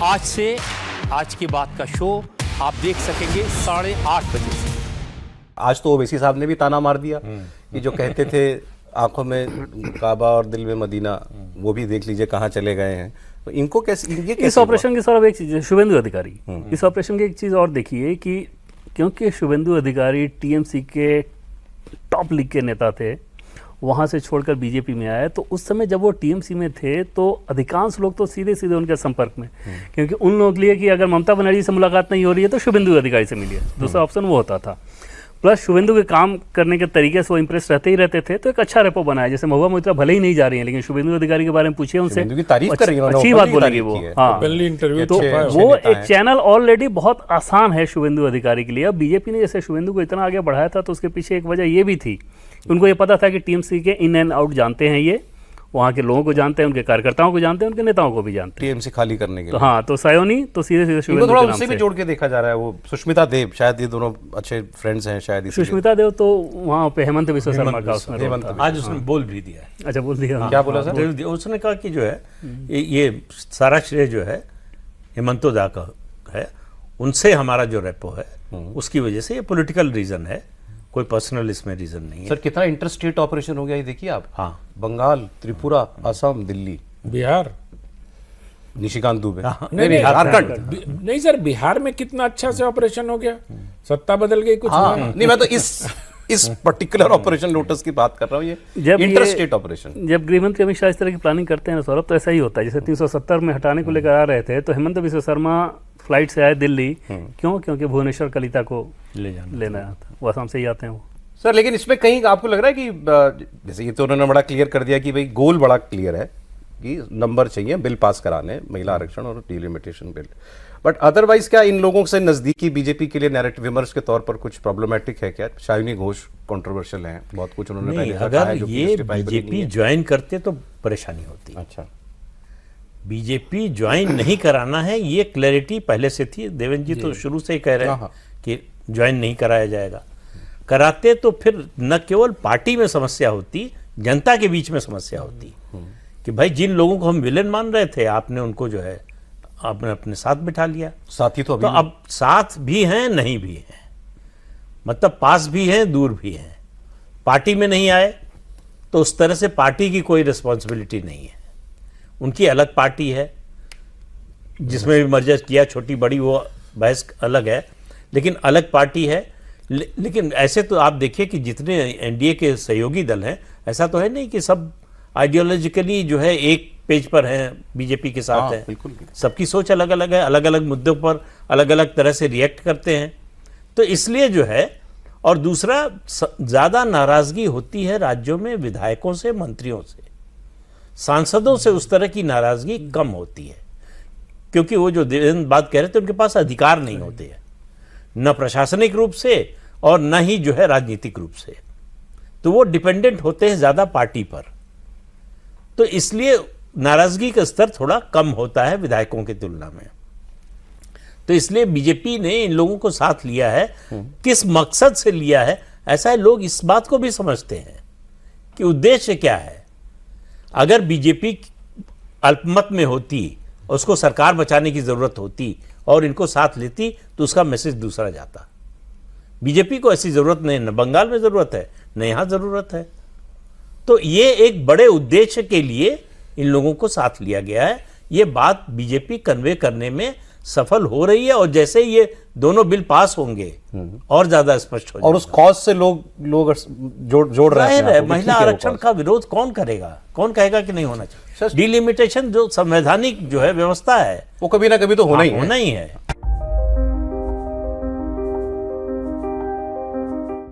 आज से आज की बात का शो आप देख सकेंगे 8:30 बजे से। आज तो ओवैसी साहब ने भी ताना मार दिया कि जो कहते थे आंखों में काबा और दिल में मदीना, वो भी देख लीजिए कहाँ चले गए हैं। तो इनको कैसे, ये कैसे इस ऑपरेशन की सौरभ एक चीज, शुभेंदु अधिकारी, इस ऑपरेशन की एक चीज और देखिए कि क्योंकि शुभेंदु अधिकारी टीएमसी के टॉप लीग के नेता थे, वहाँ से छोड़कर बीजेपी में आए, तो उस समय जब वो टीएमसी में थे तो अधिकांश लोग तो सीधे सीधे उनके संपर्क में, क्योंकि उन लोगों के लिए कि अगर ममता बनर्जी से मुलाकात नहीं हो रही है तो शुभेंदु अधिकारी से मिलिए, दूसरा ऑप्शन वो होता था। प्लस शुभेंदु के काम करने के तरीके से वो इंप्रेस रहते ही रहते थे, तो एक अच्छा रेपो बनाया। जैसे महुआ मोइत्रा भले ही नहीं जा रही हैं, लेकिन शुभेंदु अधिकारी के बारे में पूछिए उनसे, अच्छी बात बोलेंगी वो। हाँ, तो वो एक चैनल ऑलरेडी बहुत आसान है शुभेंदु अधिकारी के लिए। अब बीजेपी ने जैसे शुभेंदु को इतना आगे बढ़ाया था, तो उसके पीछे एक वजह ये भी थी, उनको ये पता था कि टीएमसी के इन एंड आउट जानते हैं, ये वहाँ के लोगों को जानते हैं, उनके कार्यकर्ताओं को जानते हैं, उनके नेताओं को भी जानते हैं, टीएमसी खाली करने के तो लिए। हाँ, तो सायोनी तो सीधे सीधे शुभेंदु थोड़ा के नाम उससे भी से। जोड़ के देखा जा रहा है, वो सुष्मिता देव, शायद ये दोनों अच्छे फ्रेंड्स हैं शायद इसलिए। सुष्मिता देव तो वहाँ पे हेमंत बिस्वा शर्मा का उसमें रोल था। आज उसने बोल भी दिया है। अच्छा, बोल दिया। क्या बोला सर? उसने कहा कि जो है ये सारा श्रेय जो है हेमंतो दा का है, उनसे हमारा जो रेपो है उसकी वजह से ये पॉलिटिकल रीजन है, कोई पर्सनल इसमें रीजन नहीं है। सर कितना इंटरस्टेट ऑपरेशन हो गया ये देखिए आप। हाँ, बंगाल, त्रिपुरा, असम, दिल्ली, बिहार, निशिकांत दुबे, नहीं झारखंड। नहीं सर, बिहार में कितना अच्छा से ऑपरेशन हो गया, सत्ता बदल गई कुछ हाँ, हुआ? नहीं मैं तो इस पर्टिकुलर ऑपरेशन लोटस की बात कर रहा हूँ, ये इंटरस्टेट ऑपरेशन। जब गृहमंत्री अमित शाह इस तरह की प्लानिंग करते हैं ना सौरभ, तो ऐसा ही होता है। जैसे 370 में हटाने को लेकर आ रहे थे, तो हेमंत बिस्वा शर्मा फ्लाइट से आए दिल्ली, क्यों? क्योंकि भुवनेश्वर कलिता को लेना था, वो असम से ही आते हैं वो। सर लेकिन इसमें कहीं आपको लग रहा है कि जैसे ये तो उन्होंने बड़ा क्लियर कर दिया कि भाई गोल बड़ा क्लियर है कि नंबर चाहिए बिल पास कराने, महिला आरक्षण और डिलिमिटेशन बिल, बट अदरवाइज क्या इन लोगों से नजदीकी बीजेपी के लिए नैरेटिव विमर्श के तौर पर कुछ प्रॉब्लमैटिक है क्या? शालिनी घोष कंट्रोवर्शियल हैं, बहुत कुछ उन्होंने नहीं, पहले कहा है अगर जो ये बीजेपी ज्वाइन करते तो परेशानी होती। अच्छा, बीजेपी ज्वाइन नहीं कराना है, ये क्लैरिटी पहले से थी। देवेंद्र जी तो शुरू से ही कह रहे हैं कि ज्वाइन नहीं कराया जाएगा। कराते तो फिर न केवल पार्टी में समस्या होती, जनता के बीच में समस्या होती कि भाई जिन लोगों को हम विलेन मान रहे थे, आपने उनको जो है आपने अपने साथ बिठा लिया। साथी तो अब साथ भी हैं, नहीं भी हैं, मतलब पास भी हैं, दूर भी हैं। पार्टी में नहीं आए तो उस तरह से पार्टी की कोई रिस्पॉन्सिबिलिटी नहीं है, उनकी अलग पार्टी है जिसमें भी मर्जर किया, छोटी बड़ी वो बहस अलग है, लेकिन अलग पार्टी है। लेकिन ऐसे तो आप देखिए कि जितने एनडीए के सहयोगी दल हैं, ऐसा तो है नहीं कि सब आइडियोलॉजिकली जो है एक पेज पर हैं, बीजेपी के साथ हैं। बिल्कुल, सबकी सोच अलग अलग है, अलग अलग मुद्दों पर अलग अलग तरह से रिएक्ट करते हैं। तो इसलिए जो है, और दूसरा ज़्यादा नाराज़गी होती है राज्यों में विधायकों से, मंत्रियों से, सांसदों से उस तरह की नाराज़गी कम होती है, क्योंकि वो जो बात कह रहे थे उनके पास अधिकार नहीं होते हैं, न प्रशासनिक रूप से और न ही जो है राजनीतिक रूप से, तो वो डिपेंडेंट होते हैं ज़्यादा पार्टी पर। तो इसलिए नाराज़गी का स्तर थोड़ा कम होता है विधायकों की तुलना में। तो इसलिए बीजेपी ने इन लोगों को साथ लिया है। किस मकसद से लिया है, ऐसा है लोग इस बात को भी समझते हैं कि उद्देश्य क्या है। अगर बीजेपी अल्पमत में होती, उसको सरकार बचाने की जरूरत होती और इनको साथ लेती, तो उसका मैसेज दूसरा जाता। बीजेपी को ऐसी जरूरत नहीं, न बंगाल में जरूरत है, न यहां जरूरत है। तो ये एक बड़े उद्देश्य के लिए इन लोगों को साथ लिया गया है। ये बात बीजेपी कन्वे करने में सफल हो रही है, और जैसे ये दोनों बिल पास होंगे और ज्यादा स्पष्ट हो जाएगा। और उस कॉज से लोग जोड़ रहे हैं। महिला आरक्षण का विरोध कौन करेगा? कौन कहेगा कि नहीं होना चाहिए? डिलिमिटेशन जो संवैधानिक जो है व्यवस्था है, वो कभी ना कभी तो होना ही है। होना ही है।